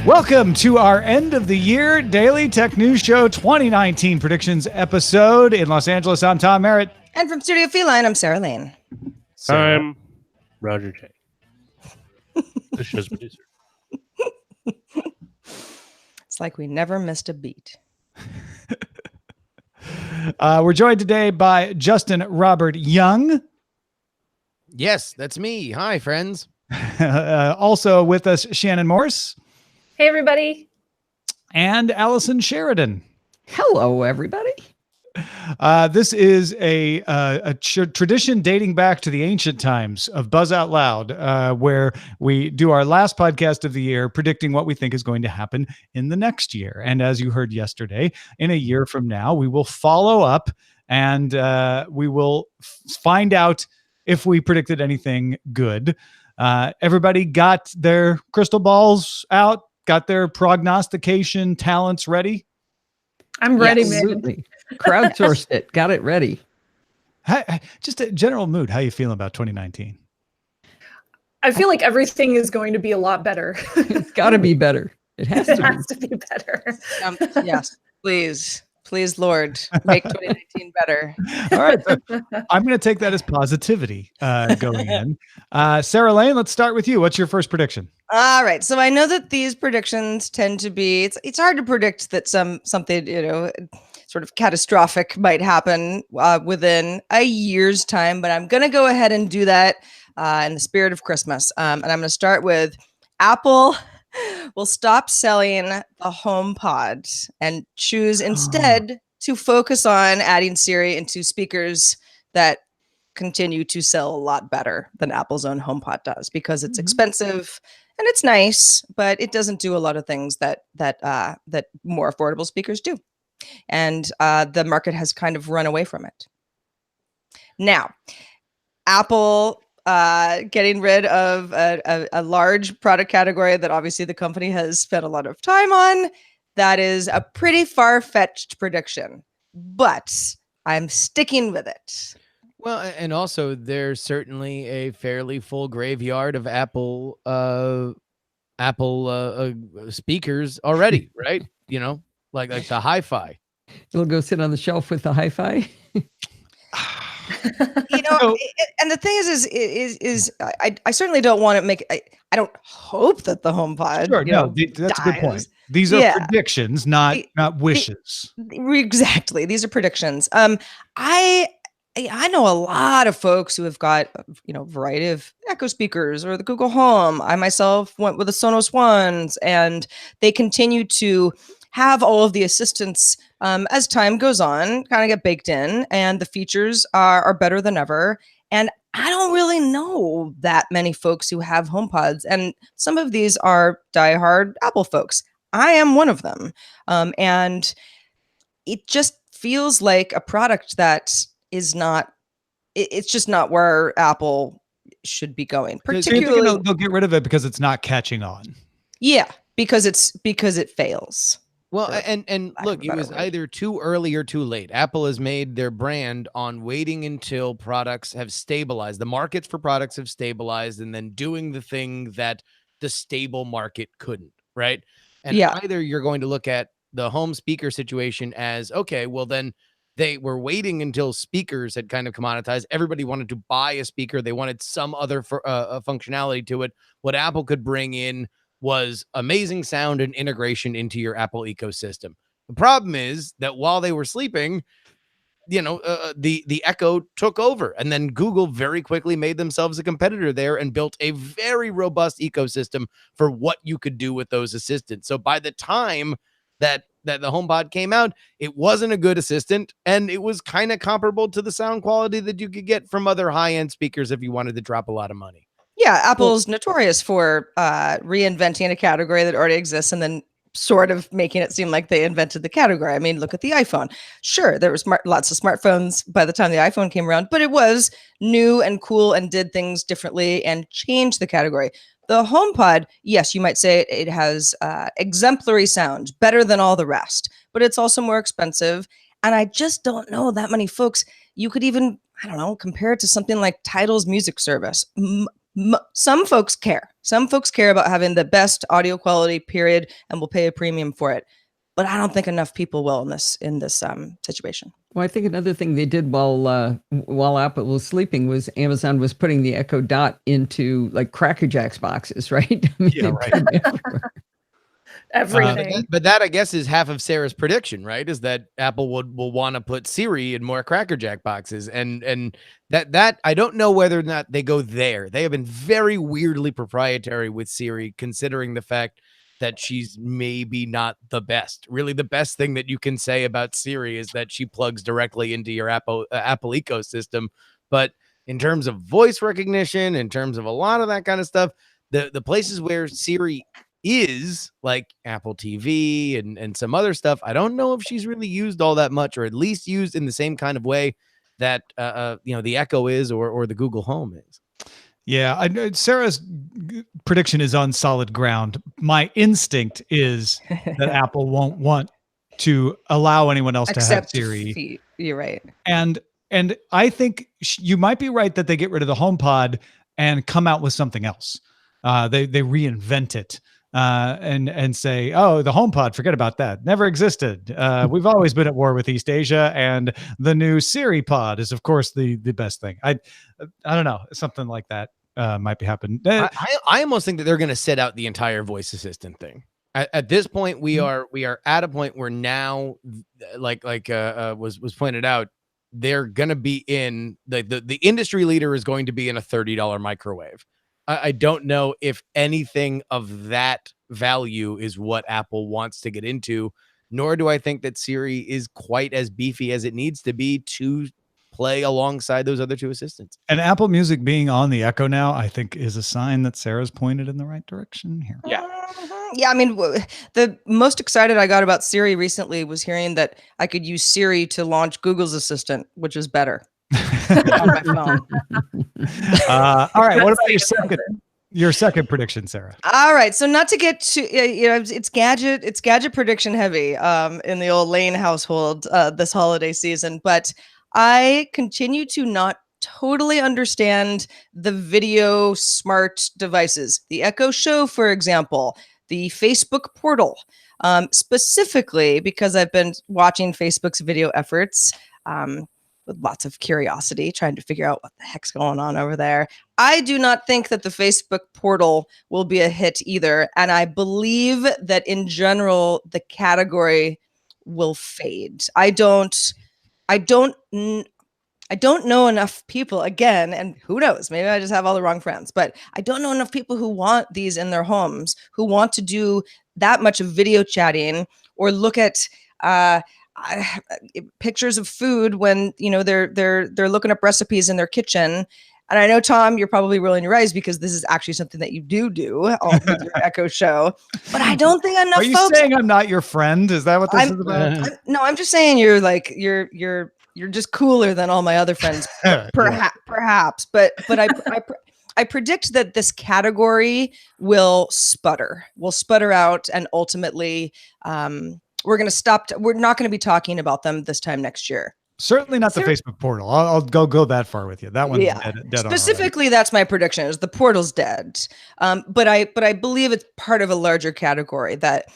Welcome to our end of the year Daily Tech News Show 2019 predictions episode. In Los Angeles, I'm Tom Merritt. And from Studio Feline, I'm Sarah Lane. I'm Roger Chang, the show's producer. It's like we never missed a beat. We're joined today by Justin Robert Young. Yes, that's me. Hi, friends. Also with us, Shannon Morse. Hey, everybody. And Allison Sheridan. Hello, everybody. This is a tradition dating back to the ancient times of Buzz Out Loud, where we do our last podcast of the year predicting what we think is going to happen in the next year. And as you heard yesterday, in a year from now, we will follow up and we will find out if we predicted anything good. Everybody got their crystal balls out, got their prognostication talents ready? I'm ready, Absolutely. man. Crowdsourced it. Got it ready. Just a general mood. How you feeling about 2019? I feel like everything is going to be a lot better. It's got to be better. It has It to has to be better. Yes, please. Please, Lord, make 2019 better. All right. So I'm going to take that as positivity going in. Sarah Lane, let's start with you. What's your first prediction? All right. So I know that these predictions tend to be, it's hard to predict that something, sort of catastrophic might happen within a year's time, but I'm going to go ahead and do that in the spirit of Christmas. And I'm going to start with Apple will stop selling the HomePod and choose instead to focus on adding Siri into speakers that continue to sell a lot better than Apple's own HomePod does, because it's expensive and it's nice, but it doesn't do a lot of things that more affordable speakers do. And the market has kind of run away from it. Now, Apple getting rid of a large product category that obviously the company has spent a lot of time on. That is a pretty far-fetched prediction, but I'm sticking with it. Well, and also there's certainly a fairly full graveyard of Apple speakers already, right? Like the hi-fi. It'll go sit on the shelf with the hi-fi. And the thing is I certainly don't want to make. I don't hope that the HomePod. Sure, that's a good point. These are predictions, not wishes. Exactly, these are predictions. I know a lot of folks who have got a variety of Echo speakers or the Google Home. I myself went with the Sonos ones, and they continue to have all of the assistants as time goes on, kind of get baked in, and the features are better than ever. And I don't really know that many folks who have HomePods, and some of these are diehard Apple folks. I am one of them. And it just feels like a product that is not, it's just not where Apple should be going. Particularly, they'll get rid of it because it's not catching on. Yeah, because it fails. Well, and look, it was either too early or too late. Apple has made their brand on waiting until products have stabilized. The markets for products have stabilized, and then doing the thing that the stable market couldn't, right? And either you're going to look at the home speaker situation as, okay, well, then they were waiting until speakers had kind of commoditized. Everybody wanted to buy a speaker. They wanted some other functionality to it. What Apple could bring in was amazing sound and integration into your Apple ecosystem. The problem is that while they were sleeping, the Echo took over, and then Google very quickly made themselves a competitor there and built a very robust ecosystem for what you could do with those assistants. So by the time that the HomePod came out, it wasn't a good assistant, and it was kind of comparable to the sound quality that you could get from other high-end speakers if you wanted to drop a lot of money. Yeah, Apple's notorious for reinventing a category that already exists and then sort of making it seem like they invented the category. I mean, look at the iPhone. Sure, there was lots of smartphones by the time the iPhone came around, but it was new and cool and did things differently and changed the category. The HomePod, yes, you might say it has exemplary sound, better than all the rest, but it's also more expensive. And I just don't know that many folks, you could even, I don't know, compare it to something like Tidal's music service. Some folks care. Some folks care about having the best audio quality, period, and will pay a premium for it. But I don't think enough people will in this situation. Well, I think another thing they did while Apple was sleeping was Amazon was putting the Echo Dot into like Cracker Jacks boxes, right? I mean, Yeah, right. Everything. But that, I guess, is half of Sarah's prediction, right? Is that Apple will want to put Siri in more Cracker Jack boxes, and that I don't know whether or not they go there. They have been very weirdly proprietary with Siri, considering the fact that she's maybe not the best. Really, the best thing that you can say about Siri is that she plugs directly into your Apple ecosystem. But in terms of voice recognition, in terms of a lot of that kind of stuff, the places where Siri is, like Apple TV and some other stuff, I don't know if she's really used all that much, or at least used in the same kind of way that the Echo is, or the Google Home is. Yeah, I know Sarah's prediction is on solid ground. My instinct is that Apple won't want to allow anyone else to have Siri. You're right. And I think you might be right that they get rid of the HomePod and come out with something else. They reinvent it and say, oh, the HomePod, forget about that. Never existed. We've always been at war with East Asia, and the new Siri Pod is, of course, the best thing. I don't know, something like that might be happening. I almost think that they're going to set out the entire voice assistant thing. At this point, we are at a point where now, like was pointed out, they're going to be in the industry leader is going to be in a $30 microwave. I don't know if anything of that value is what Apple wants to get into, nor do I think that Siri is quite as beefy as it needs to be to play alongside those other two assistants. And Apple Music being on the Echo now, I think, is a sign that Sarah's pointed in the right direction here. Yeah. Yeah, I mean, the most excited I got about Siri recently was hearing that I could use Siri to launch Google's Assistant, which is better. On my phone. All right. What about your second prediction, Sarah? All right. So not to get too, it's gadget prediction heavy in the old Lane household this holiday season, but I continue to not totally understand the video smart devices. The Echo Show, for example, the Facebook portal, specifically because I've been watching Facebook's video efforts with lots of curiosity, trying to figure out what the heck's going on over there. I do not think that the Facebook portal will be a hit either. And I believe that in general, the category will fade. I don't know enough people, again, and who knows, maybe I just have all the wrong friends, but I don't know enough people who want these in their homes, who want to do that much of video chatting or look at pictures of food when they're looking up recipes in their kitchen. And I know, Tom, you're probably rolling your eyes because this is actually something that you do with your Echo Show. But I don't think enough. Are you folks saying I'm not your friend? Is that what this is about? I'm just saying you're just cooler than all my other friends, perhaps. But I predict that this category will sputter out, and ultimately, we're going to stop. We're not going to be talking about them this time next year. Certainly not the Facebook portal. I'll go that far with you. That one's dead Specifically, that's my prediction. Is the portal's dead? But I believe it's part of a larger category that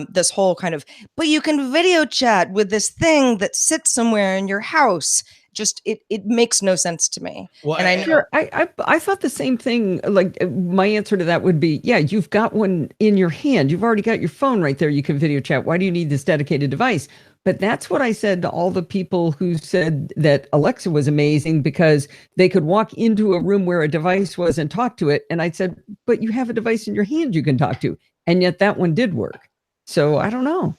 this whole kind of. But you can video chat with this thing that sits somewhere in your house. Just it makes no sense to me. Well, and I thought the same thing. Like my answer to that would be, yeah, you've got one in your hand. You've already got your phone right there. You can video chat. Why do you need this dedicated device? But that's what I said to all the people who said that Alexa was amazing because they could walk into a room where a device was and talk to it. And I said, but you have a device in your hand you can talk to. And yet that one did work. So I don't know.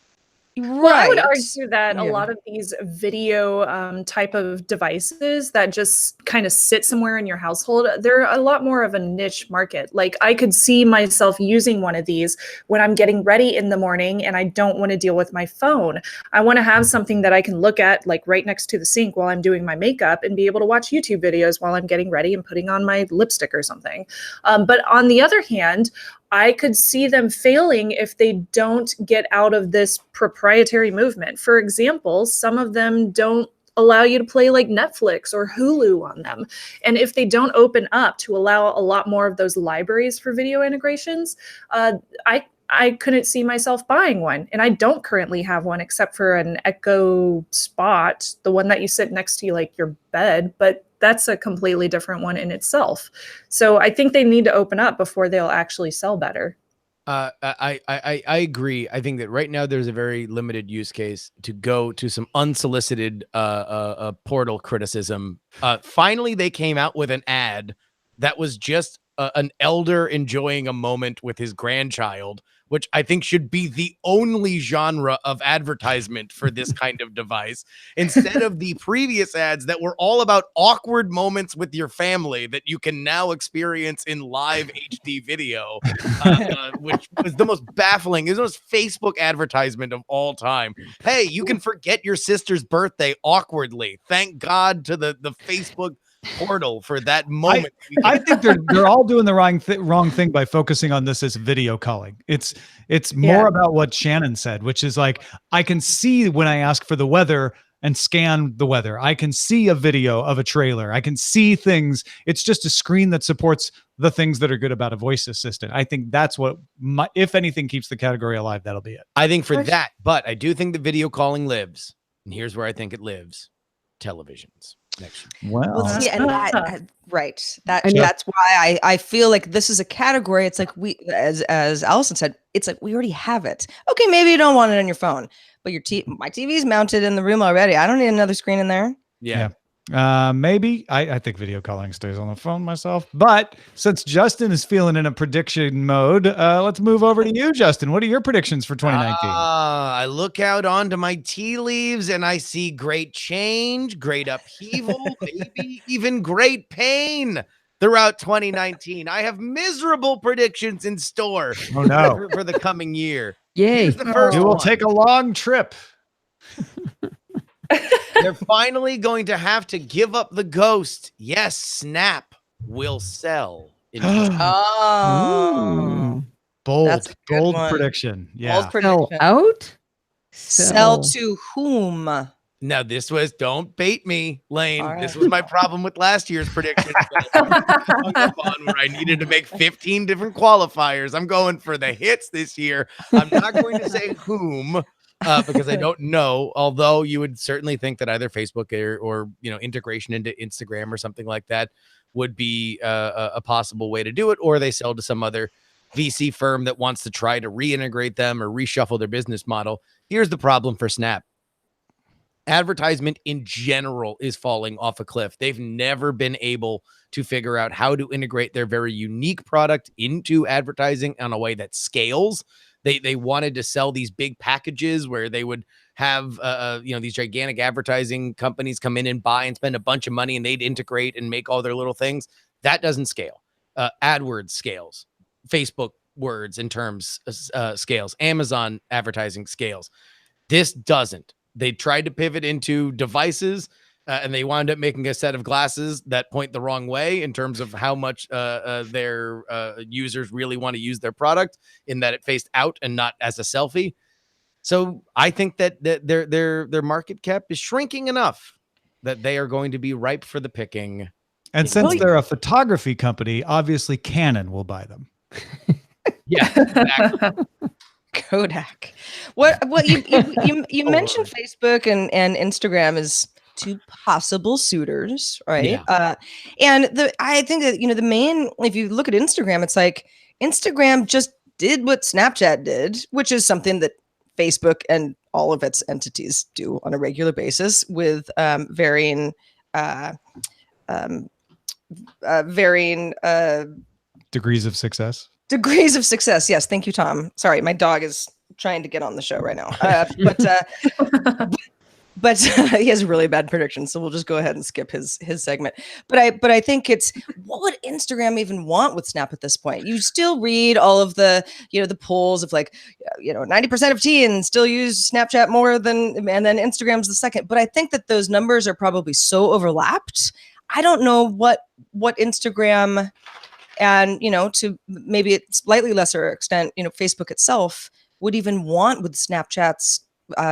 Well, I would argue that a lot of these video type of devices that just kind of sit somewhere in your household, they're a lot more of a niche market. Like I could see myself using one of these when I'm getting ready in the morning and I don't want to deal with my phone. I want to have something that I can look at like right next to the sink while I'm doing my makeup and be able to watch YouTube videos while I'm getting ready and putting on my lipstick or something. But on the other hand, I could see them failing if they don't get out of this proprietary movement. For example, some of them don't allow you to play like Netflix or Hulu on them. And if they don't open up to allow a lot more of those libraries for video integrations, I couldn't see myself buying one. And I don't currently have one except for an Echo Spot, the one that you sit next to like your bed, but that's a completely different one in itself. So I think they need to open up before they'll actually sell better. I agree. I think that right now there's a very limited use case to go to some unsolicited portal criticism. Finally, they came out with an ad that was just an elder enjoying a moment with his grandchild, which I think should be the only genre of advertisement for this kind of device, instead of the previous ads that were all about awkward moments with your family that you can now experience in live HD video, which was the most baffling. It was the most Facebook advertisement of all time. Hey, you can forget your sister's birthday awkwardly. Thank God to the Facebook portal for that moment. I think they're all doing the wrong thing by focusing on this as video calling. It's more about what Shannon said, which is like, I can see when I ask for the weather and scan the weather. I can see a video of a trailer. I can see things. It's just a screen that supports the things that are good about a voice assistant. I think that's what, if anything, keeps the category alive. That'll be it. I think for that, but I do think the video calling lives. And here's where I think it lives. Televisions. Well, see, and right. That's why I feel like this is a category. It's like as Allison said, it's like we already have it. Okay, maybe you don't want it on your phone, but my TV's mounted in the room already. I don't need another screen in there. Yeah. Maybe I think video calling stays on the phone myself, but since Justin is feeling in a prediction mode, let's move over to you, Justin. What are your predictions for 2019? I look out onto my tea leaves and I see great change, great upheaval, maybe even great pain throughout 2019. I have miserable predictions in store for the coming year. Yay. The first you will one. take a long trip. They're finally going to have to give up the ghost. Yes, Snap will sell. Bold one. prediction. Yeah. Bold prediction. Sell out? Sell to whom? Now, this was, don't bait me, Lane. All right. This was my problem with last year's prediction. Where I needed to make 15 different qualifiers. I'm going for the hits this year. I'm not going to say whom. Because I don't know, although you would certainly think that either Facebook or integration into Instagram or something like that would be a possible way to do it, or they sell to some other VC firm that wants to try to reintegrate them or reshuffle their business model. Here's the problem for Snap. Advertisement in general is falling off a cliff. They've never been able to figure out how to integrate their very unique product into advertising in a way that scales. They wanted to sell these big packages where they would have these gigantic advertising companies come in and buy and spend a bunch of money, and they'd integrate and make all their little things. That doesn't scale. AdWords scales. Facebook words and terms scales. Amazon advertising scales. This doesn't. They tried to pivot into devices, and they wound up making a set of glasses that point the wrong way in terms of how much their users really want to use their product, in that it faced out and not as a selfie. So I think that their market cap is shrinking enough that they are going to be ripe for the picking. And since they're a photography company, obviously Canon will buy them. Yeah, exactly. Kodak. What you mentioned Facebook and Instagram as two possible suitors, right? Yeah. And I think that the main, if you look at Instagram, it's like Instagram just did what Snapchat did, which is something that Facebook and all of its entities do on a regular basis with varying Degrees of success. Degrees of success. Yes. Thank you, Tom. Sorry, my dog is trying to get on the show right now. But he has really bad predictions, so we'll just go ahead and skip his segment. But I think it's, what would Instagram even want with Snap at this point? You still read all of the the polls of 90% of teens still use Snapchat more than, and then Instagram's the second. But I think that those numbers are probably so overlapped. I don't know what Instagram and to maybe a slightly lesser extent Facebook itself would even want with Snapchat's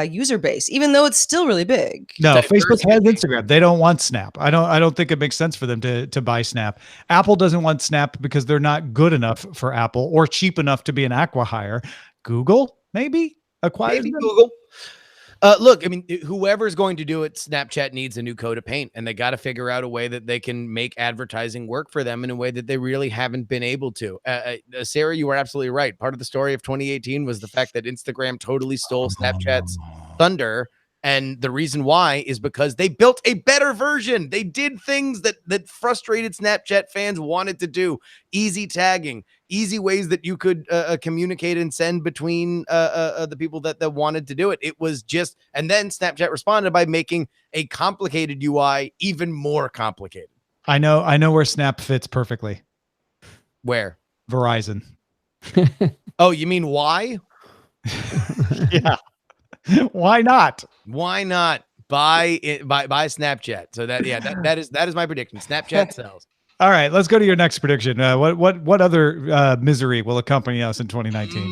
user base, even though it's still really big. No, Facebook has Instagram. They don't want Snap. I don't think it makes sense for them to buy Snap. Apple doesn't want Snap because they're not good enough for Apple or cheap enough to be an acqui-hire. Google maybe acquires them? Google. Look, I mean, whoever's going to do it, Snapchat needs a new coat of paint, and they got to figure out a way that they can make advertising work for them in a way that they really haven't been able to. Sarah, you were absolutely right. Part of the story of 2018 was the fact that Instagram totally stole Snapchat's thunder. And the reason why is because they built a better version. They did things that frustrated Snapchat fans wanted to do. Easy tagging, easy ways that you could communicate and send between the people that wanted to do it. It was just, and then Snapchat responded by making a complicated UI even more complicated. I know where Snap fits perfectly. Where? Verizon. Oh, you mean why? Yeah. Why not? Why not buy Snapchat? So that is my prediction. Snapchat sells. All right, let's go to your next prediction. What other misery will accompany us in 2019?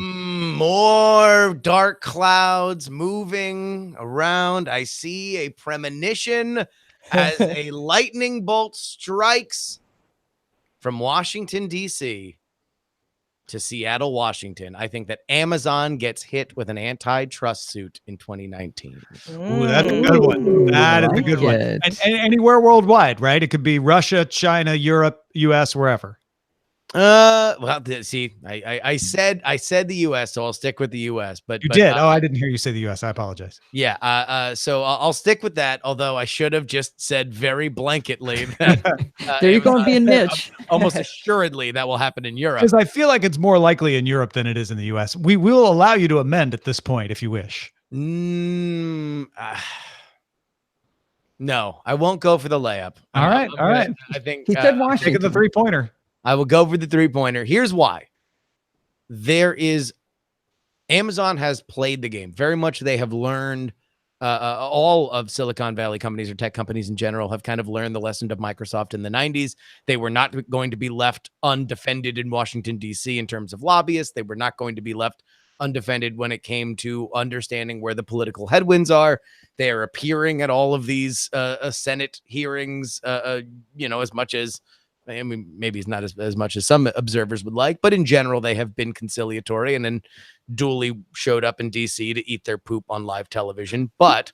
More dark clouds moving around. I see a premonition as a lightning bolt strikes from Washington, D.C. to Seattle, Washington. I think that Amazon gets hit with an antitrust suit in 2019. Ooh, that's a good one. That is a good one. And anywhere worldwide, right? It could be Russia, China, Europe, US, wherever. Well, see, I said the US, so I'll stick with the US. But you did. I didn't hear you say the US. I apologize. Yeah. So I'll stick with that. Although I should have just said very blanketly that there you go and be a niche. Almost assuredly that will happen in Europe. Because I feel like it's more likely in Europe than it is in the US. We will allow you to amend at this point if you wish. No, I won't go for the layup. All right. I think he said Washington. Taking the 3-pointer. I will go for the 3-pointer. Here's why. Amazon has played the game very much. They have learned, all of Silicon Valley companies or tech companies in general have kind of learned the lesson of Microsoft in the 90s. They were not going to be left undefended in Washington, D.C. in terms of lobbyists. They were not going to be left undefended when it came to understanding where the political headwinds are. They are appearing at all of these Senate hearings, as much as, I mean, maybe it's not as much as some observers would like, but in general, they have been conciliatory and then duly showed up in DC to eat their poop on live television. But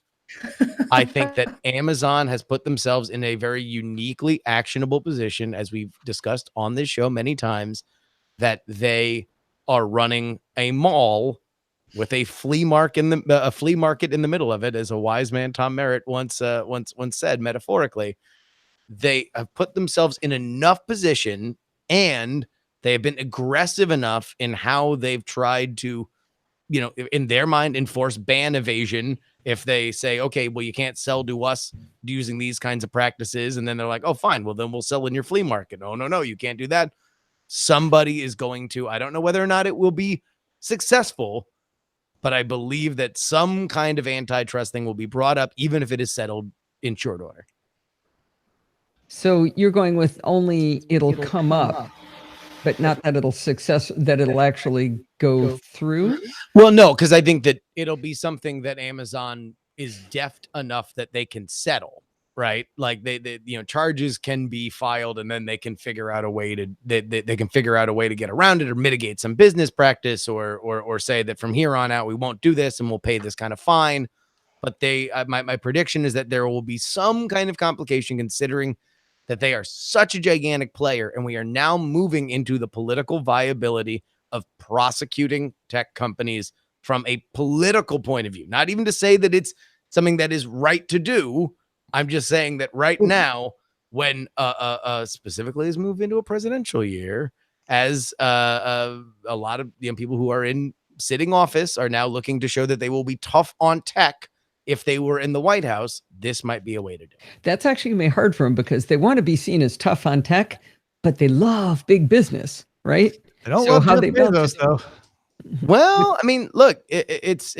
I think that Amazon has put themselves in a very uniquely actionable position, as we've discussed on this show many times, that they are running a mall with a flea market in the middle of it, as a wise man, Tom Merritt, once said metaphorically. They have put themselves in enough position, and they have been aggressive enough in how they've tried to, in their mind, enforce ban evasion. If they say, okay, well, you can't sell to us using these kinds of practices. And then they're like, oh, fine. Well, then we'll sell in your flea market. Oh, no, you can't do that. Somebody is going to, I don't know whether or not it will be successful, but I believe that some kind of antitrust thing will be brought up, even if it is settled in short order. So you're going with only it'll come up, but not that it'll actually go through? Well, no, because I think that it'll be something that Amazon is deft enough that they can settle, right? Like they charges can be filed, and then they can figure out a way to they can figure out a way to get around it or mitigate some business practice or say that from here on out we won't do this and we'll pay this kind of fine. But my prediction is that there will be some kind of complication, considering that they are such a gigantic player, and we are now moving into the political viability of prosecuting tech companies from a political point of view. Not even to say that it's something that is right to do. I'm just saying that right now, when specifically as move into a presidential year, as a lot of people who are in sitting office are now looking to show that they will be tough on tech. If they were in the White House, this might be a way to do it. That's actually going to be hard for them because they want to be seen as tough on tech, but they love big business, right? They don't love how they Bezos, though. Well, I mean, look, it's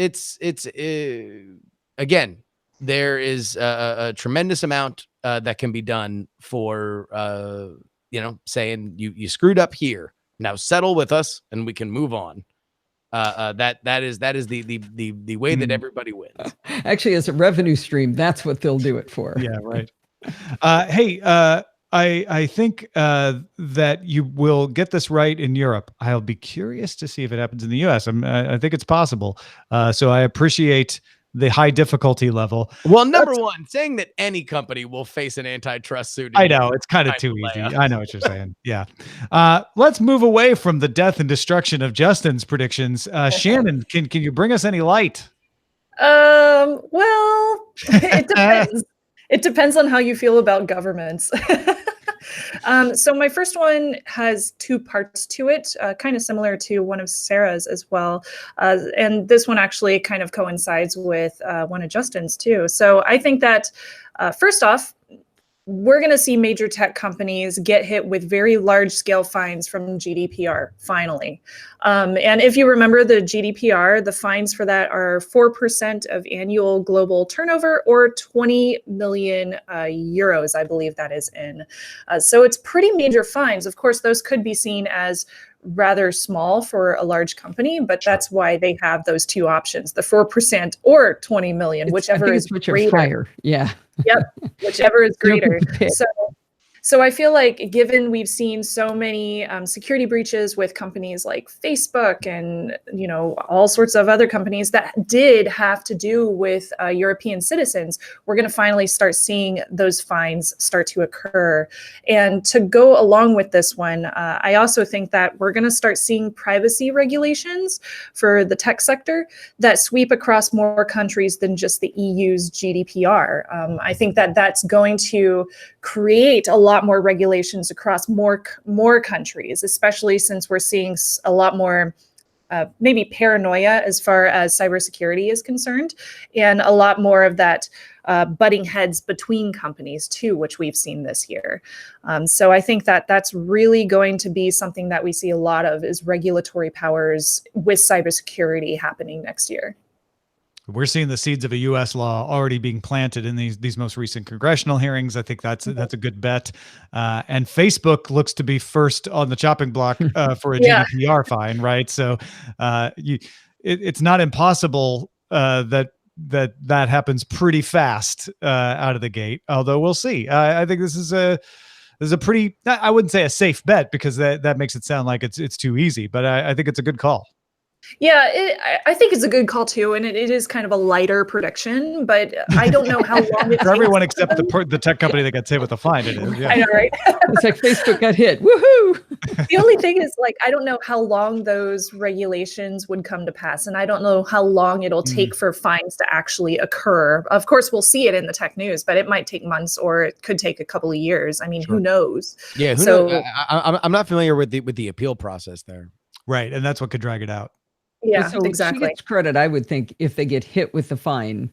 again, there is a tremendous amount that can be done for, saying you screwed up here. Now settle with us and we can move on. that is the way that everybody wins. Actually, as a revenue stream, that's what they'll do it for. Yeah, right. Hey, I think that you will get this right in Europe. I'll be curious to see if it happens in the US. I think it's possible. So I appreciate the high difficulty level. Well, number one, saying that any company will face an antitrust suit. I know it's kind of too easy. I know what you're saying. Yeah. Let's move away from the death and destruction of Justin's predictions. Shannon, can you bring us any light? Well, it depends. It depends on how you feel about governments. So my first one has two parts to it, kind of similar to one of Sarah's as well. And this one actually kind of coincides with one of Justin's too. So I think that first off, we're going to see major tech companies get hit with very large scale fines from GDPR, finally. And if you remember the GDPR, the fines for that are 4% of annual global turnover or 20 million euros, I believe that is in. So it's pretty major fines. Of course, those could be seen as rather small for a large company, but that's why they have those two options, the 4% or 20 million, whichever is greater. Higher. Yeah. Yep, whichever is greater. So I feel like given we've seen so many security breaches with companies like Facebook and, you know, all sorts of other companies that did have to do with European citizens, we're going to finally start seeing those fines start to occur. And to go along with this one, I also think that we're going to start seeing privacy regulations for the tech sector that sweep across more countries than just the EU's GDPR. I think that that's going to create a lot more regulations across more countries, especially since we're seeing a lot more maybe paranoia as far as cybersecurity is concerned, and a lot more of that butting heads between companies too, which we've seen this year. So I think that that's really going to be something that we see a lot of, is regulatory powers with cybersecurity happening next year. We're seeing the seeds of a U.S. law already being planted in these most recent congressional hearings. I think that's a good bet. And Facebook looks to be first on the chopping block for a GDPR fine, right? So it's not impossible that happens pretty fast out of the gate. Although we'll see. I think this is a pretty, I wouldn't say a safe bet, because that makes it sound like it's too easy. But I think it's a good call. Yeah, I think it's a good call too, and it is kind of a lighter prediction, but I don't know how long it for everyone except the tech company that got hit with the fine. It is. Yeah. I know, right? It's like Facebook got hit. Woohoo! The only thing is, like, I don't know how long those regulations would come to pass, and I don't know how long it'll take for fines to actually occur. Of course, we'll see it in the tech news, but it might take months, or it could take a couple of years. I mean, who knows? Yeah, who knows? I'm not familiar with the appeal process there. Right, and that's what could drag it out. Yeah, so exactly. She gets credit, I would think, if they get hit with the fine,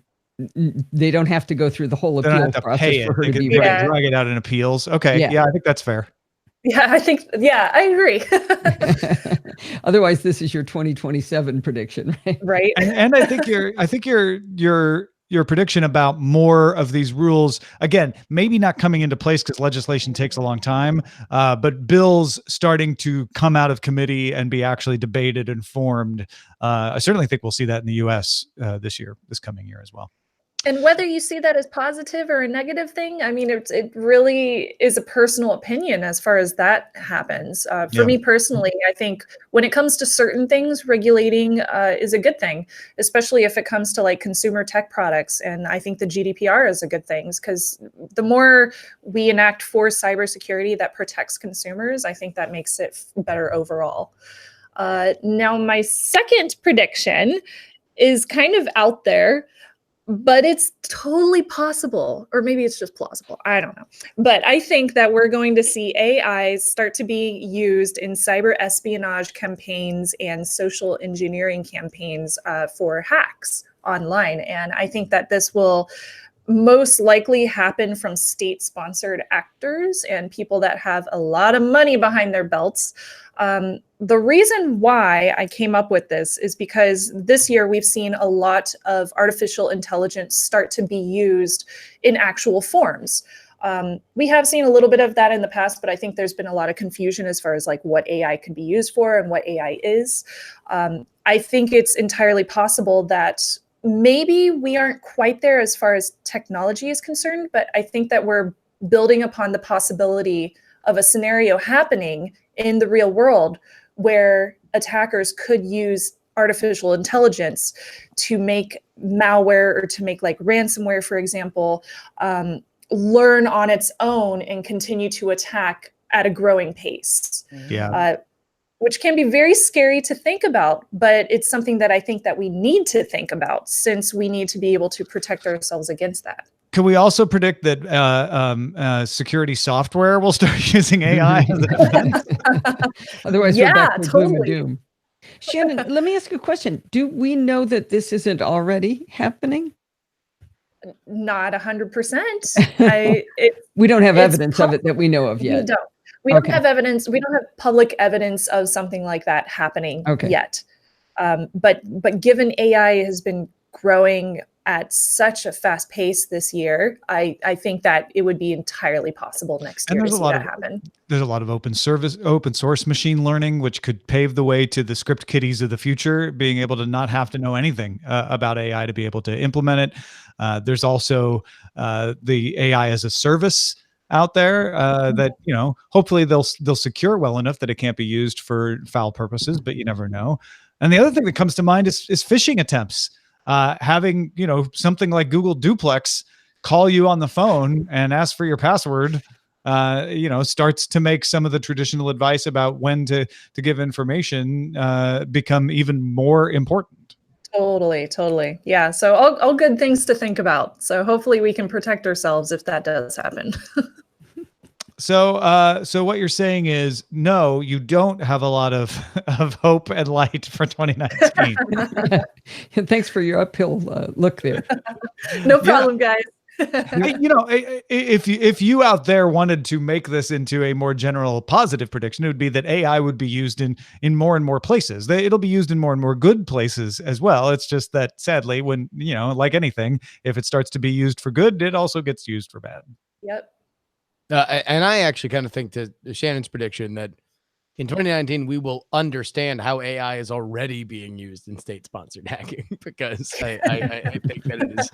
they don't have to go through the whole appeal process for her to be right. Drag it out in appeals. Okay, yeah, I think that's fair. Yeah, I agree. Otherwise, this is your 2027 prediction, right? Right. And I think your prediction about more of these rules, again, maybe not coming into place because legislation takes a long time, but bills starting to come out of committee and be actually debated and formed. I certainly think we'll see that in the U.S. This coming year as well. And whether you see that as positive or a negative thing, I mean, it really is a personal opinion as far as that happens. For me personally, I think when it comes to certain things, regulating is a good thing, especially if it comes to like consumer tech products. And I think the GDPR is a good thing, because the more we enact for cybersecurity that protects consumers, I think that makes it better overall. Now, my second prediction is kind of out there, but it's totally possible, or maybe it's just plausible. I don't know. But I think that we're going to see AI start to be used in cyber espionage campaigns and social engineering campaigns for hacks online. And I think that this will most likely happen from state-sponsored actors and people that have a lot of money behind their belts. The reason why I came up with this is because this year we've seen a lot of artificial intelligence start to be used in actual forms. We have seen a little bit of that in the past, but I think there's been a lot of confusion as far as like what AI can be used for and what AI is. I think it's entirely possible that maybe we aren't quite there as far as technology is concerned, but I think that we're building upon the possibility of a scenario happening in the real world where attackers could use artificial intelligence to make malware or to make like ransomware, for example, learn on its own and continue to attack at a growing pace. Yeah. Which can be very scary to think about, but it's something that I think that we need to think about since we need to be able to protect ourselves against that. Can we also predict that security software will start using AI as a defense? Otherwise, yeah, we're back to gloom and totally. doom. Shannon, let me ask you a question. Do we know that this isn't already happening? Not 100%. We don't have evidence of it that we know of yet. We don't have evidence. We don't have public evidence of something like that happening yet. But given AI has been growing at such a fast pace this year, I think that it would be entirely possible next year to see that happen. There's a lot of open source machine learning, which could pave the way to the script kiddies of the future, being able to not have to know anything about AI to be able to implement it. There's also the AI as a service out there that, hopefully they'll secure well enough that it can't be used for foul purposes, but you never know. And the other thing that comes to mind is phishing attempts. Having, something like Google Duplex call you on the phone and ask for your password, starts to make some of the traditional advice about when to give information become even more important. Totally. Yeah. So all good things to think about. So hopefully we can protect ourselves if that does happen. So what you're saying is, no, you don't have a lot of hope and light for 2019. Thanks for your uphill look there. No problem, guys. If you out there wanted to make this into a more general positive prediction, it would be that AI would be used in more and more places. It'll be used in more and more good places as well. It's just that sadly, when, like anything, if it starts to be used for good, it also gets used for bad. Yep. And I actually kind of think to Shannon's prediction that in 2019, we will understand how AI is already being used in state-sponsored hacking, because I think that it is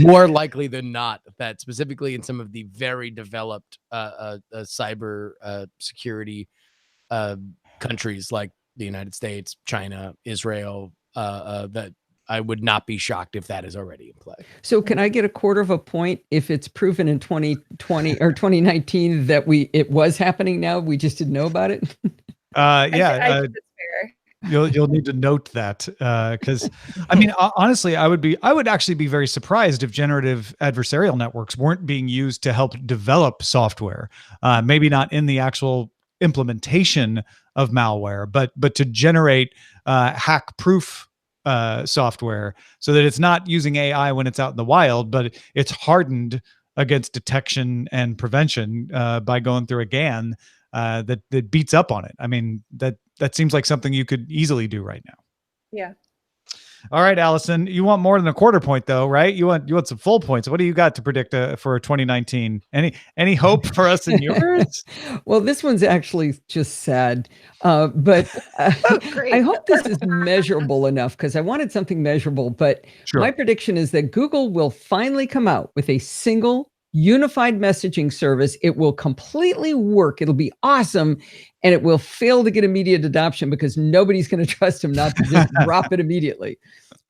more likely than not that specifically in some of the very developed cyber security countries like the United States, China, Israel, that I would not be shocked if that is already in play. So can I get a quarter of a point if it's proven in 2020 or 2019 that it was happening now? We just didn't know about it? I think it's fair. You'll need to note that because I mean, honestly, I would actually be very surprised if generative adversarial networks weren't being used to help develop software. Maybe not in the actual implementation of malware, but to generate hack-proof software, so that it's not using AI when it's out in the wild, but it's hardened against detection and prevention by going through a GAN that beats up on it. I mean, that seems like something you could easily do right now. Yeah. All right, Allison, you want more than a quarter point though, right? You want some full points. What do you got to predict for 2019? Any hope for us in yours? Well, this one's actually just sad, but I hope this is measurable enough, because I wanted something measurable. But my prediction is that Google will finally come out with a single unified messaging service. It will completely work. It'll be awesome. And it will fail to get immediate adoption because nobody's going to trust them not to just drop it immediately.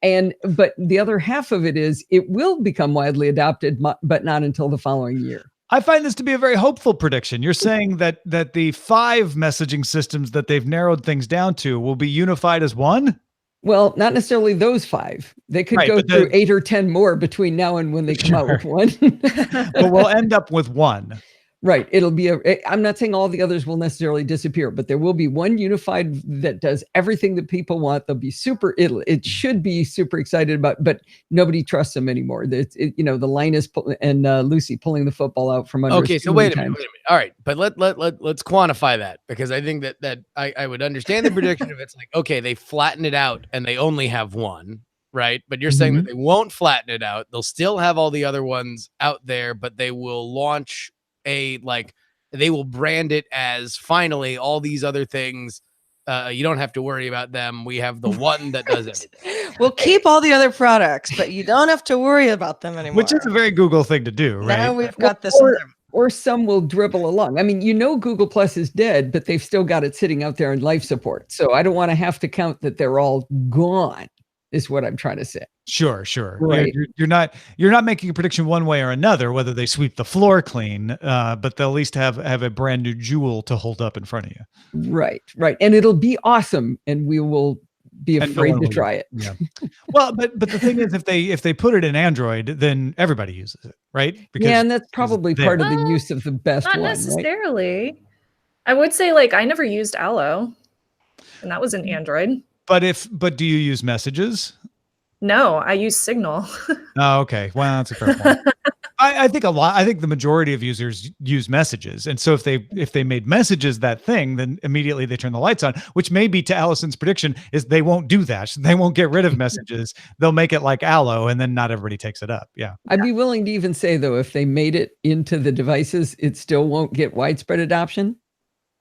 But the other half of it is it will become widely adopted, but not until the following year. I find this to be a very hopeful prediction. You're saying that the 5 messaging systems that they've narrowed things down to will be unified as one? Well, not necessarily those 5. They could go through 8 or 10 more between now and when they come out with one. But we'll end up with one. Right. It'll be I'm not saying all the others will necessarily disappear, but there will be one unified that does everything that people want. They'll be it should be super excited about, but nobody trusts them anymore. The Linus and Lucy pulling the football out from under. Okay. So wait a minute. All right. But let's quantify that, because I think that I would understand the prediction if it's like, okay, they flatten it out and they only have one. right? But you're saying that they won't flatten it out. They'll still have all the other ones out there, but they will launch they will brand it as finally all these other things. You don't have to worry about them. We have the one that does it. We'll keep all the other products, but you don't have to worry about them anymore. Which is a very Google thing to do, right? Now we've got this. Or some will dribble along. I mean, Google Plus is dead, but they've still got it sitting out there in life support. So I don't want to have to count that they're all gone, is what I'm trying to say. Sure. Right. You're not making a prediction one way or another, whether they sweep the floor clean, but they'll at least have a brand new jewel to hold up in front of you. Right. And it'll be awesome, and we will be afraid to try it. Yeah. Well, but the thing is, if they put it in Android, then everybody uses it, right? Because and that's probably part of the use of the best not one. Not necessarily. Right? I would say, like, I never used Allo, and that was in Android. But do you use Messages? No, I use Signal. Oh, okay. Well, that's a fair point. I think the majority of users use Messages. And so if they made Messages that thing, then immediately they turn the lights on, which may be, to Allison's prediction, is they won't do that. They won't get rid of Messages. They'll make it like Allo, and then not everybody takes it up. Yeah. I'd be willing to even say, though, if they made it into the devices, it still won't get widespread adoption.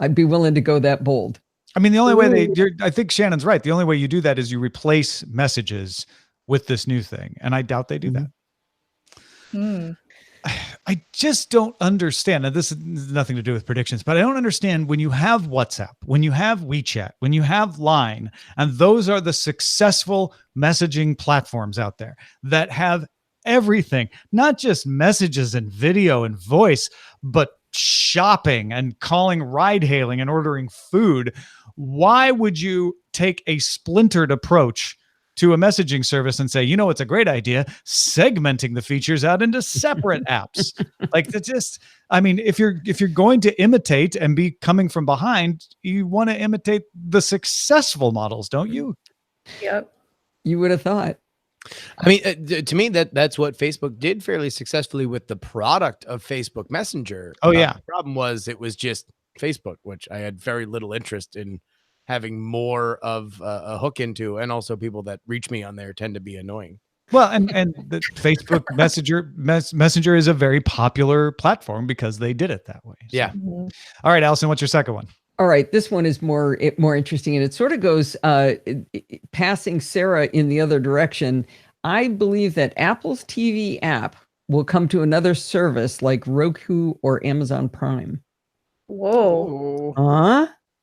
I'd be willing to go that bold. I mean, the only way I think Shannon's right. The only way you do that is you replace Messages with this new thing. And I doubt they do that. I just don't understand. Now, this has nothing to do with predictions, but I don't understand when you have WhatsApp, when you have WeChat, when you have Line, and those are the successful messaging platforms out there that have everything, not just messages and video and voice, but shopping and calling, ride hailing and ordering food. Why would you take a splintered approach to a messaging service and say, it's a great idea, segmenting the features out into separate apps? Like, that's just, I mean, if you're going to imitate and be coming from behind, you want to imitate the successful models, don't you? Yep. You would have thought. I mean, to me, that's what Facebook did fairly successfully with the product of Facebook Messenger. Oh, yeah. The problem was it was just Facebook, which I had very little interest in having more of a hook into, and also people that reach me on there tend to be annoying. Well, and the Facebook Messenger is a very popular platform because they did it that way. So. Yeah. All right, Allison, what's your second one? All right, this one is more interesting, and it sort of goes passing Sarah in the other direction. I believe that Apple's TV app will come to another service like Roku or Amazon Prime. Whoa.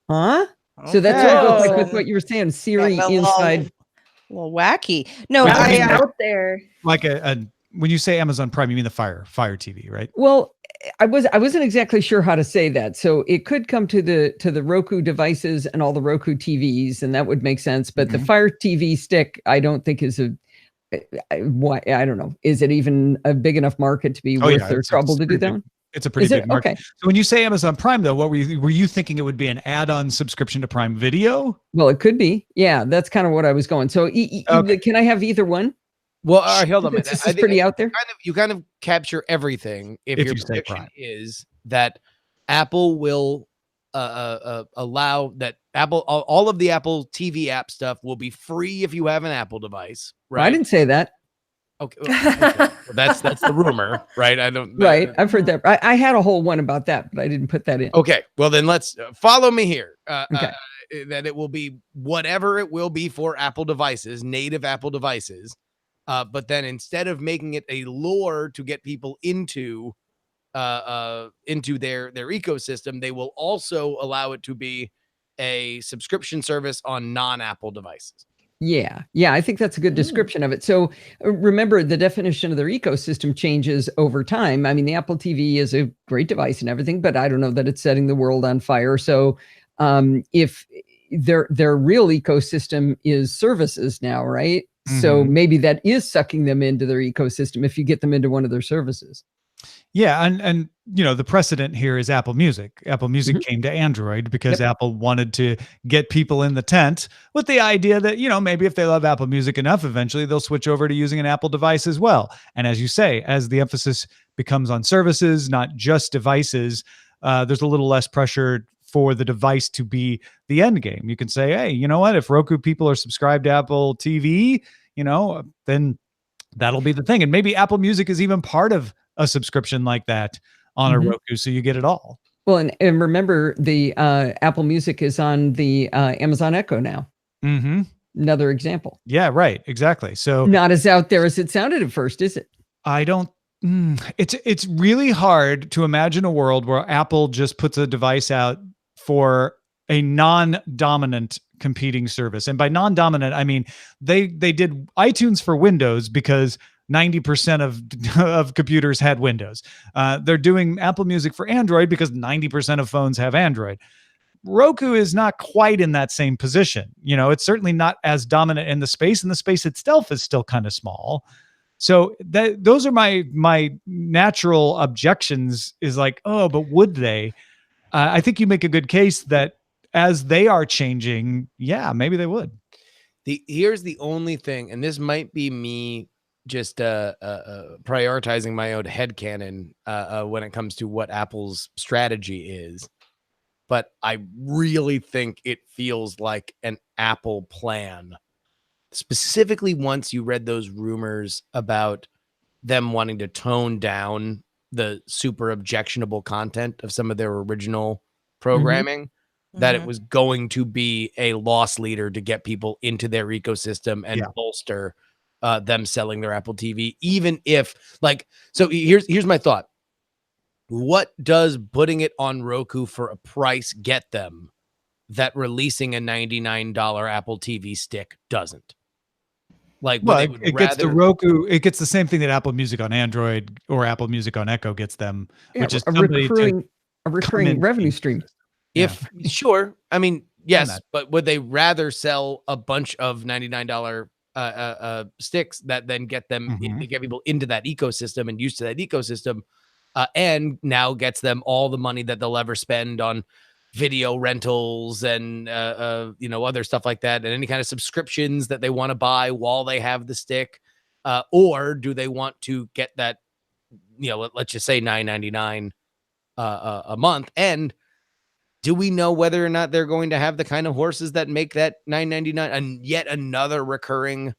Huh? So that's sort of goes like with what you were saying, Siri inside. A little wacky. No, out there. Like when you say Amazon Prime, you mean the Fire TV, right? Well, I wasn't exactly sure how to say that. So it could come to the Roku devices and all the Roku TVs, and that would make sense. But the Fire TV stick, I don't think is I don't know. Is it even a big enough market to be worth their trouble to do that one? It's a pretty big market. Okay. So when you say Amazon Prime, though, what were you thinking? It would be an add-on subscription to Prime Video? Well, it could be. Yeah, that's kind of what I was going. So can I have either one? Well, hold on. This is pretty out there. You kind of capture everything if your prediction is that Apple will allow that all of the Apple TV app stuff will be free if you have an Apple device. Right? Well, I didn't say that. Okay, well, that's the rumor, right? Right, I've heard that. I had a whole one about that, but I didn't put that in. Okay, well then let's follow me here. Okay. That it will be whatever it will be for Apple devices, native Apple devices. But then instead of making it a lure to get people into their ecosystem, they will also allow it to be a subscription service on non-Apple devices. Yeah, I think that's a good description of it. So remember, the definition of their ecosystem changes over time. I mean, the Apple TV is a great device and everything, but I don't know that it's setting the world on fire. So if their real ecosystem is services now, right? Mm-hmm. So maybe that is sucking them into their ecosystem if you get them into one of their services. Yeah, and the precedent here is Apple Music. Apple Music came to Android because Apple wanted to get people in the tent with the idea that, maybe if they love Apple Music enough, eventually they'll switch over to using an Apple device as well. And as you say, as the emphasis becomes on services, not just devices, there's a little less pressure for the device to be the end game. You can say, hey, you know what? If Roku people are subscribed to Apple TV, then that'll be the thing. And maybe Apple Music is even part of a subscription like that on a Roku, so you get it all. Well, and remember, the Apple Music is on the Amazon Echo now. Another example. Yeah, right. Exactly. So not as out there as it sounded at first, is it? I don't. It's really hard to imagine a world where Apple just puts a device out for a non-dominant competing service. And by non-dominant, I mean they did iTunes for Windows because 90% of computers had Windows. They're doing Apple Music for Android because 90% of phones have Android. Roku is not quite in that same position. It's certainly not as dominant in the space, and the space itself is still kind of small. So those are my natural objections, is like, oh, but would they? I think you make a good case that as they are changing, yeah, maybe they would. Here's the only thing, and this might be me just prioritizing my own headcanon when it comes to what Apple's strategy is. But I really think it feels like an Apple plan, specifically once you read those rumors about them wanting to tone down the super objectionable content of some of their original programming, that it was going to be a loss leader to get people into their ecosystem and bolster them selling their Apple TV, even if so here's my thought. What does putting it on Roku for a price get them that releasing a $99 Apple TV stick doesn't? It gets the Roku. It gets the same thing that Apple Music on Android or Apple Music on Echo gets them, which is a recurring revenue stream. Sure, I mean, yes, but would they rather sell a bunch of $99 sticks that then get them get people into that ecosystem and used to that ecosystem, and now gets them all the money that they'll ever spend on video rentals and other stuff like that, and any kind of subscriptions that they want to buy while they have the stick, or do they want to get that, let's just say $9.99 a month? And do we know whether or not they're going to have the kind of horses that make that $9.99 and yet another recurring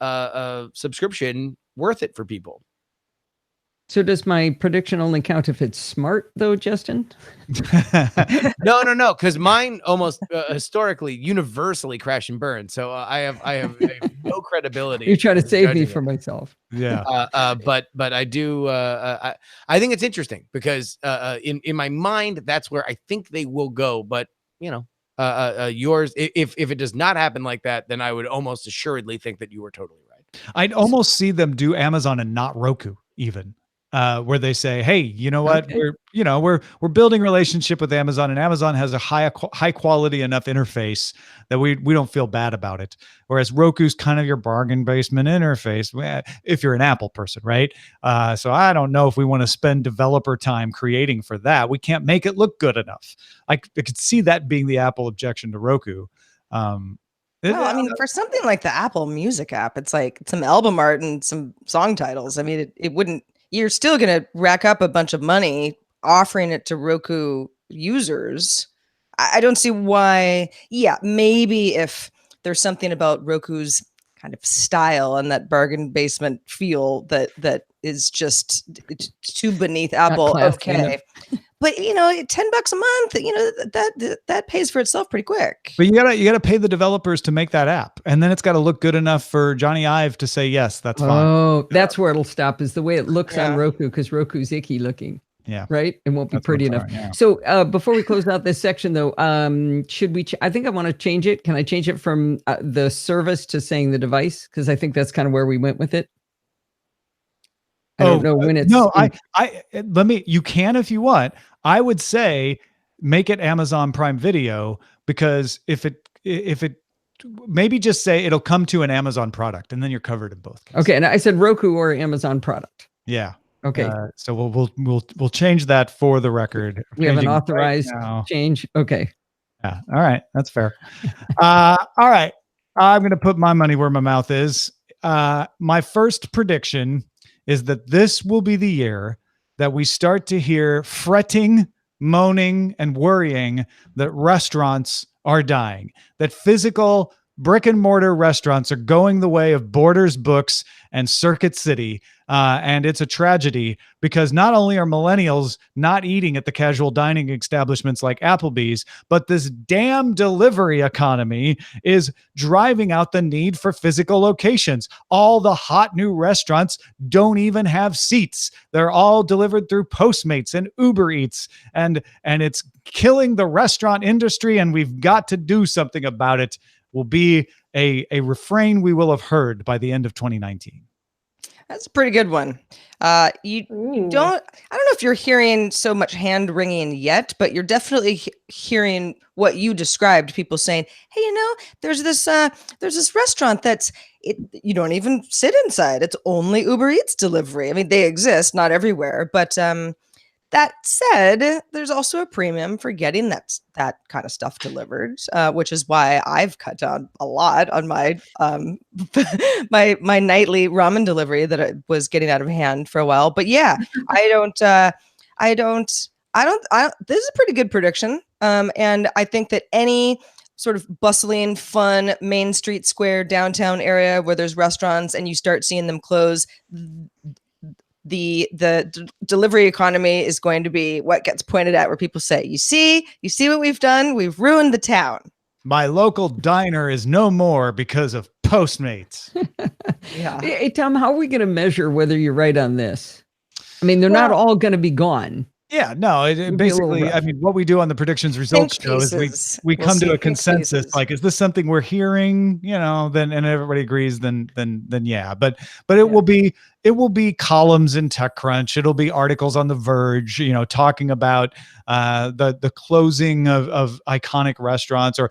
subscription worth it for people? So does my prediction only count if it's smart, though, Justin? No, because mine almost historically universally crash and burn. So I have no credibility. You're trying to save me from myself. Yeah. But I do. I think it's interesting because in my mind, that's where I think they will go. But yours, if it does not happen like that, then I would almost assuredly think that you were totally right. I'd almost see them do Amazon and not Roku even. Where they say, hey, you know what? Okay. We're building a relationship with Amazon, and Amazon has a high quality enough interface that we don't feel bad about it. Whereas Roku's kind of your bargain basement interface if you're an Apple person, right? So I don't know if we want to spend developer time creating for that. We can't make it look good enough. I could see that being the Apple objection to Roku. I mean, for something like the Apple Music app, it's like some album art and some song titles. I mean, it wouldn't. You're still going to rack up a bunch of money offering it to Roku users. I don't see why. Yeah, maybe if there's something about Roku's kind of style and that bargain basement feel that is just too beneath Apple. Okay. But $10 a month, that pays for itself pretty quick. But you gotta pay the developers to make that app, and then it's got to look good enough for Johnny Ive to say yes, that's fine. Oh, that's where it'll stop, is the way it looks on Roku, because Roku's icky looking. Yeah, right. It won't be pretty enough. So before we close out this section, though, should we? I think I want to change it. Can I change it from the service to saying the device? Because I think that's kind of where we went with it. I don't know when it's. No, you can if you want. I would say make it Amazon Prime Video, because if it maybe just say it'll come to an Amazon product, and then you're covered in both cases. Okay, and I said Roku or Amazon product. Yeah. Okay. So we'll change that for the record. We have an authorized change. Okay. Yeah. All right. That's fair. All right. I'm going to put my money where my mouth is. My first prediction is that this will be the year that we start to hear fretting, moaning, and worrying that restaurants are dying, that physical brick and mortar restaurants are going the way of Borders Books and Circuit City. And it's a tragedy because not only are millennials not eating at the casual dining establishments like Applebee's, but this damn delivery economy is driving out the need for physical locations. All the hot new restaurants don't even have seats. They're all delivered through Postmates and Uber Eats, and it's killing the restaurant industry, and we've got to do something about it. Will be a refrain we will have heard by the end of 2019. That's a pretty good one. You don't, I don't know if you're hearing so much hand wringing yet, but you're definitely hearing what you described. People saying, "Hey, there's this restaurant you don't even sit inside. It's only Uber Eats delivery." I mean, they exist, not everywhere, but that said, there's also a premium for getting that kind of stuff delivered, which is why I've cut down a lot on my my nightly ramen delivery that I was getting out of hand for a while. But yeah, I don't. This is a pretty good prediction, and I think that any sort of bustling, fun Main Street Square downtown area where there's restaurants and you start seeing them close, the delivery economy is going to be what gets pointed at, where people say, you see what we've done? We've ruined the town. My local diner is no more because of Postmates. Yeah. Hey, Tom, how are we going to measure whether you're right on this? I mean, they're not all going to be gone. Yeah, no, it basically, I mean, what we do on the predictions results show is we come to a consensus. Like, is this something we're hearing, then, and everybody agrees, then yeah, but it will be columns in TechCrunch. It'll be articles on The Verge, talking about the closing of iconic restaurants, or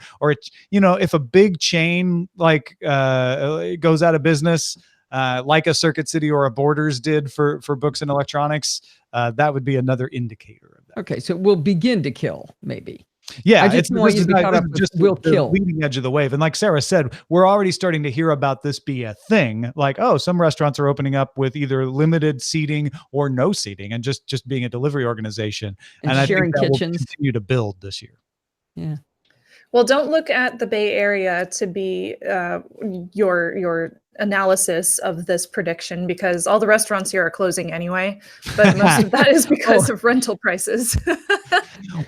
if a big chain like goes out of business, like a Circuit City or a Borders did for books and electronics, that would be another indicator of that. Okay, so we'll begin to kill, maybe. Yeah, I just want you to be caught up with will kill. Leading edge of the wave. And like Sarah said, we're already starting to hear about this be a thing. Like, some restaurants are opening up with either limited seating or no seating, and just being a delivery organization. And I think that will continue to build this year. Yeah. Well, don't look at the Bay Area to be your analysis of this prediction, because all the restaurants here are closing anyway. But most of that is because of rental prices.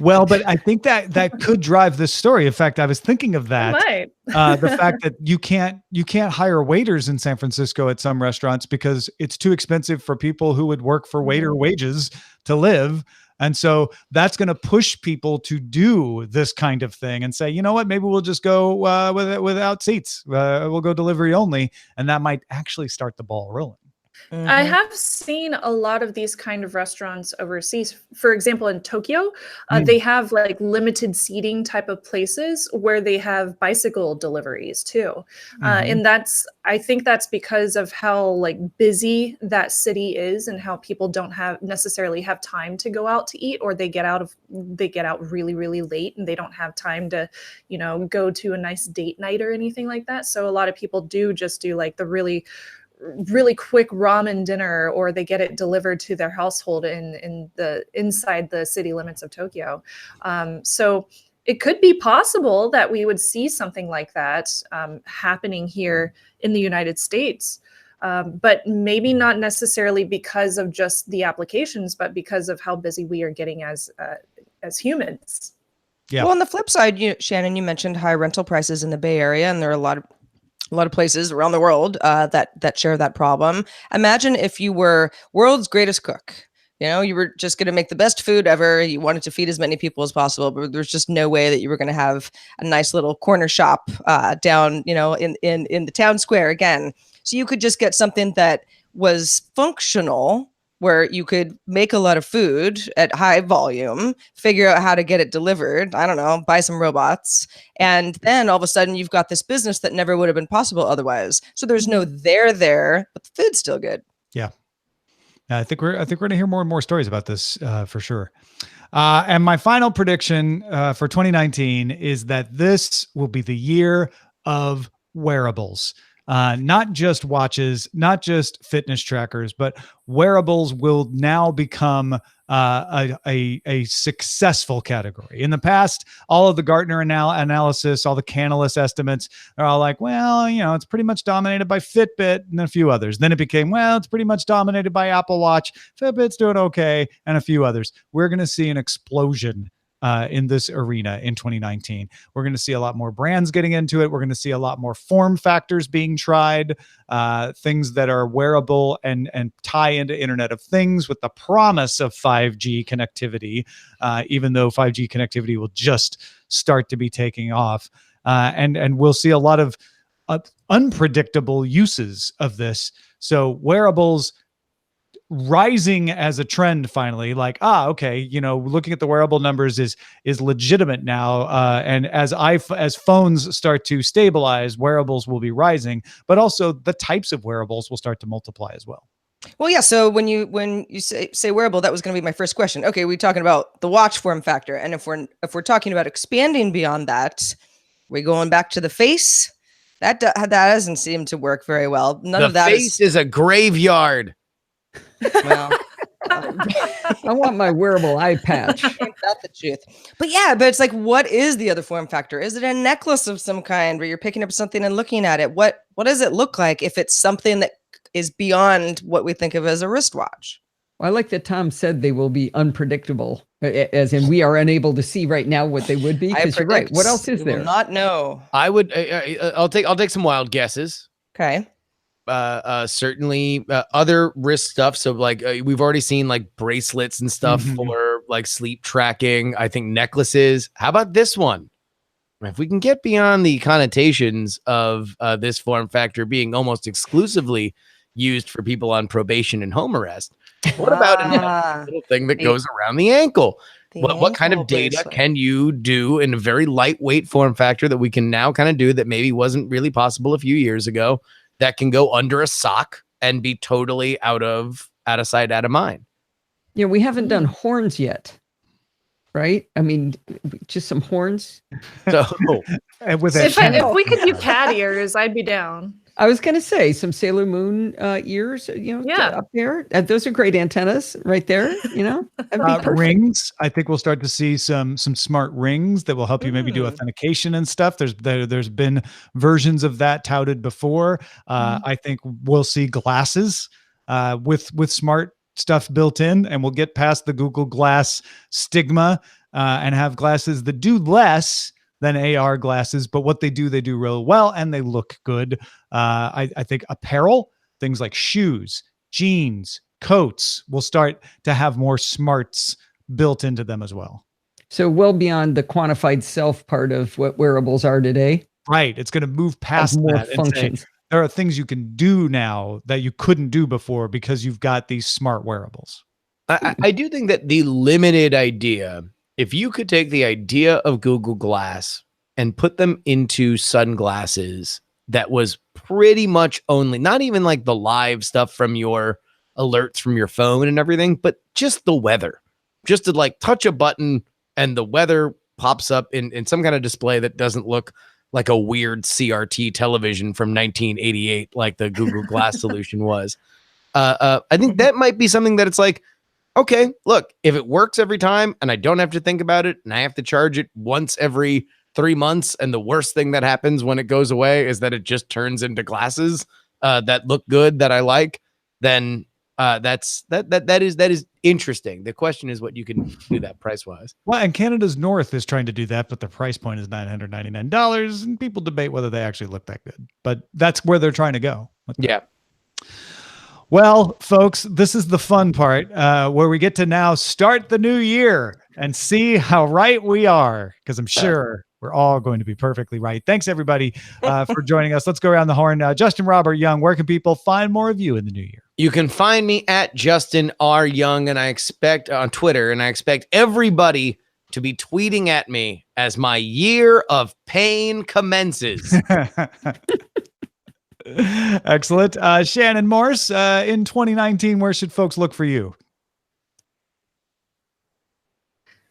Well, but I think that could drive this story. In fact, I was thinking of that. The fact that you can't hire waiters in San Francisco at some restaurants because it's too expensive for people who would work for waiter wages to live. And so that's going to push people to do this kind of thing and say, you know what, maybe we'll just go without seats. We'll go delivery only. And that might actually start the ball rolling. Mm-hmm. I have seen a lot of these kind of restaurants overseas. For example, in Tokyo, they have like limited seating type of places where they have bicycle deliveries too. And I think that's because of how like busy that city is and how people don't necessarily have time to go out to eat, or they get out really, really late and they don't have time to, go to a nice date night or anything like that. So a lot of people do just do like the really quick ramen dinner, or they get it delivered to their household inside the city limits of Tokyo. So it could be possible that we would see something like that happening here in the United States. But maybe not necessarily because of just the applications, but because of how busy we are getting as humans. Yeah. Well, on the flip side, Shannon, you mentioned high rental prices in the Bay Area, and there are a lot of places around the world that share that problem. Imagine if you were world's greatest cook. You were just going to make the best food ever. You wanted to feed as many people as possible, but there's just no way that you were going to have a nice little corner shop down, in the town square again. So you could just get something that was functional, where you could make a lot of food at high volume, figure out how to get it delivered, I don't know, buy some robots, and then all of a sudden you've got this business that never would have been possible otherwise. So there's no there, but the food's still good. Yeah. I think we're going to hear more and more stories about this for sure. And my final prediction for 2019 is that this will be the year of wearables. Not just watches, not just fitness trackers, but wearables will now become a successful category. In the past, all of the Gartner analysis, all the Canalys estimates, they're all like, well, it's pretty much dominated by Fitbit and a few others. Then it became, well, it's pretty much dominated by Apple Watch. Fitbit's doing okay, and a few others. We're going to see an explosion in this arena in 2019. We're going to see a lot more brands getting into it. We're going to see a lot more form factors being tried, things that are wearable and tie into Internet of Things with the promise of 5G connectivity, even though 5G connectivity will just start to be taking off. And we'll see a lot of unpredictable uses of this. So wearables rising as a trend finally, like, okay, looking at the wearable numbers is legitimate now, and as phones start to stabilize, wearables will be rising, but also the types of wearables will start to multiply as well. Well, yeah. So when you say wearable, that was going to be my first question. Okay, we're talking about the watch form factor, and if we're talking about expanding beyond that, we're going back to the face. That doesn't seem to work very well. None of that face is a graveyard. Well, I want my wearable eye patch. That's the truth. But it's like, what is the other form factor? Is it a necklace of some kind where you're picking up something and looking at it? What does it look like if it's something that is beyond what we think of as a wristwatch? Well, I like that Tom said they will be unpredictable, as in we are unable to see right now what they would be. Because you're right. What else is there? Will not know. I would. I'll take some wild guesses. Okay. Certainly other wrist stuff. So like we've already seen like bracelets and stuff for like sleep tracking. I think necklaces. How about this one? If we can get beyond the connotations of this form factor being almost exclusively used for people on probation and home arrest, what about a little thing that goes around the ankle? What kind of data can you do in a very lightweight form factor that we can now kind of do that maybe wasn't really possible a few years ago, that can go under a sock and be totally out of sight, out of mind? Yeah, we haven't done horns yet, right? I mean, just some horns. So if we could do cat ears, I'd be down. I was going to say some Sailor Moon ears, up there. Those are great antennas right there, Rings. I think we'll start to see some smart rings that will help you maybe do authentication and stuff. There's been versions of that touted before. I think we'll see glasses with smart stuff built in, and we'll get past the Google Glass stigma and have glasses that do less than AR glasses, but what they do real well, and they look good. I think apparel, things like shoes, jeans, coats will start to have more smarts built into them as well. So well beyond the quantified self part of what wearables are today. Right. It's going to move past more that functions. There are things you can do now that you couldn't do before because you've got these smart wearables. I do think that the limited idea, if you could take the idea of Google Glass and put them into sunglasses that was pretty much only, not even like the live stuff from your alerts from your phone and everything, but just the weather, just to like touch a button and the weather pops up in some kind of display that doesn't look like a weird CRT television from 1988, like the Google Glass solution was. I think that might be something that it's like, okay, look, if it works every time and I don't have to think about it and I have to charge it once every 3 months, and the worst thing that happens when it goes away is that it just turns into glasses that look good, that I like, then that is interesting. The question is what you can do that price wise. Well, and Canada's North is trying to do that, but the price point is $999, and people debate whether they actually look that good. But that's where they're trying to go. Yeah. Well, folks, this is the fun part where we get to now start the new year and see how right we are, because I'm sure we're all going to be perfectly right. Thanks, everybody, for joining us. Let's go around the horn. Justin Robert Young, where can people find more of you in the new year? You can find me at Justin R. Young, and I expect on Twitter, and I expect everybody to be tweeting at me as my year of pain commences. Excellent. Shannon Morse, in 2019, where should folks look for you?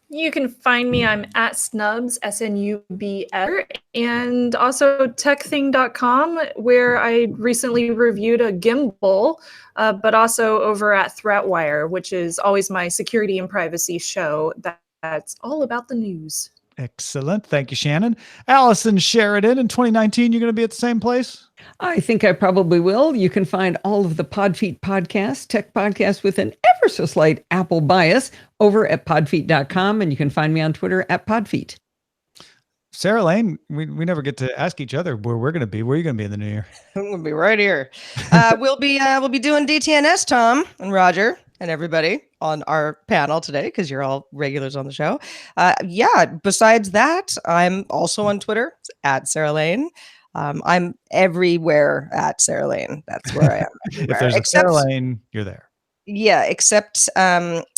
You can find me. I'm at Snubs, SNUBS, and also techthing.com, where I recently reviewed a gimbal, but also over at ThreatWire, which is always my security and privacy show that's all about the news. Excellent. Thank you, Shannon. Allison, Sheridan, in 2019, you're going to be at the same place? I think I probably will. You can find all of the Podfeet podcasts, tech podcasts with an ever so slight Apple bias, over at podfeet.com. And you can find me on Twitter at Podfeet. Sarah Lane, we never get to ask each other where we're going to be. Where are you going to be in the new year? We'll be right here. We'll be doing DTNS, Tom and Roger and everybody on our panel today, because you're all regulars on the show. Besides that, I'm also on Twitter at Sarah Lane. I'm everywhere at Sarah Lane. That's where I am. If there's a Sarah Lane, you're there. Yeah, except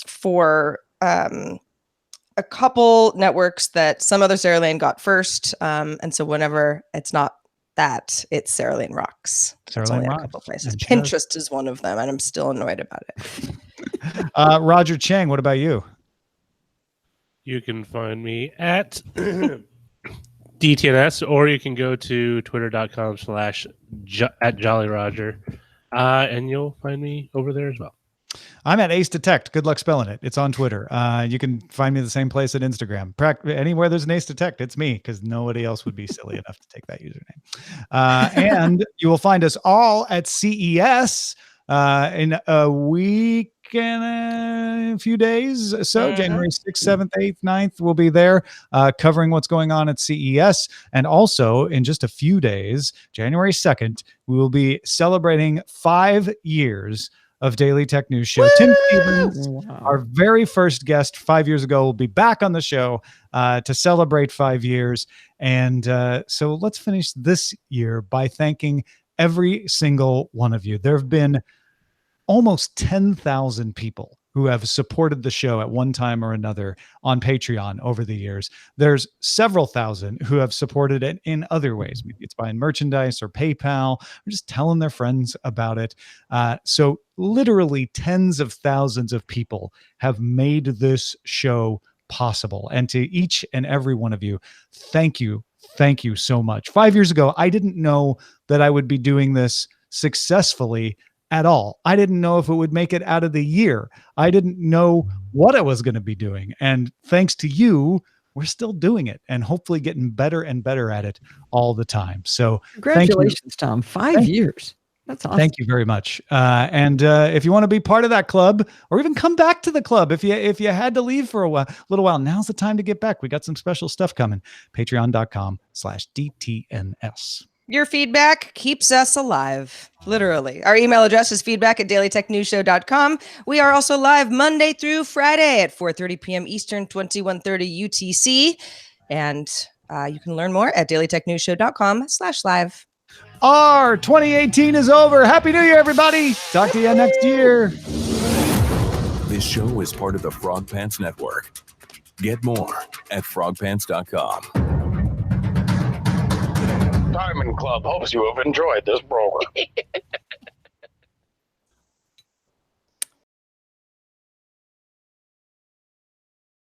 for a couple networks that some other Sarah Lane got first. And so whenever it's not that, it's Sarah Lane Rocks. Sarah Lane Rocks. A couple places. Pinterest is one of them, and I'm still annoyed about it. Roger Chang, what about you? You can find me at DTNS, or you can go to twitter.com/@JollyRoger, and you'll find me over there as well. I'm at Ace Detect. Good luck spelling it. It's on Twitter. You can find me the same place at Instagram. Anywhere there's an Ace Detect, it's me, because nobody else would be silly enough to take that username. And you will find us all at CES in a week and a few days. So January 6th, 7th, 8th, 9th, we'll be there covering what's going on at CES. And also in just a few days, January 2nd, we will be celebrating 5 years of Daily Tech News Show. Woo! Tim Stevens, our very first guest 5 years ago, will be back on the show to celebrate 5 years. And so let's finish this year by thanking every single one of you. There have been almost 10,000 people who have supported the show at one time or another on Patreon over the years. There's several thousand who have supported it in other ways. Maybe it's buying merchandise or PayPal, or just telling their friends about it. So literally tens of thousands of people have made this show possible. And to each and every one of you, thank you. Thank you so much. 5 years ago, I didn't know that I would be doing this successfully at all. I didn't know if it would make it out of the year. I didn't know what I was going to be doing. And thanks to you, we're still doing it and hopefully getting better and better at it all the time. So congratulations, Tom. 5 years. That's awesome. Thank you very much. And if you want to be part of that club, or even come back to the club, if you had to leave for a little while, now's the time to get back. We got some special stuff coming. Patreon.com/DTNS. Your feedback keeps us alive, literally. Our email address is feedback@dailytechnewsshow.com. We are also live Monday through Friday at 4:30 p.m. Eastern, 21:30 UTC. And you can learn more at dailytechnewsshow.com/live. Our 2018 is over. Happy New Year, everybody. Talk to you next year. This show is part of the Frog Pants Network. Get more at frogpants.com. Diamond Club hopes you have enjoyed this program.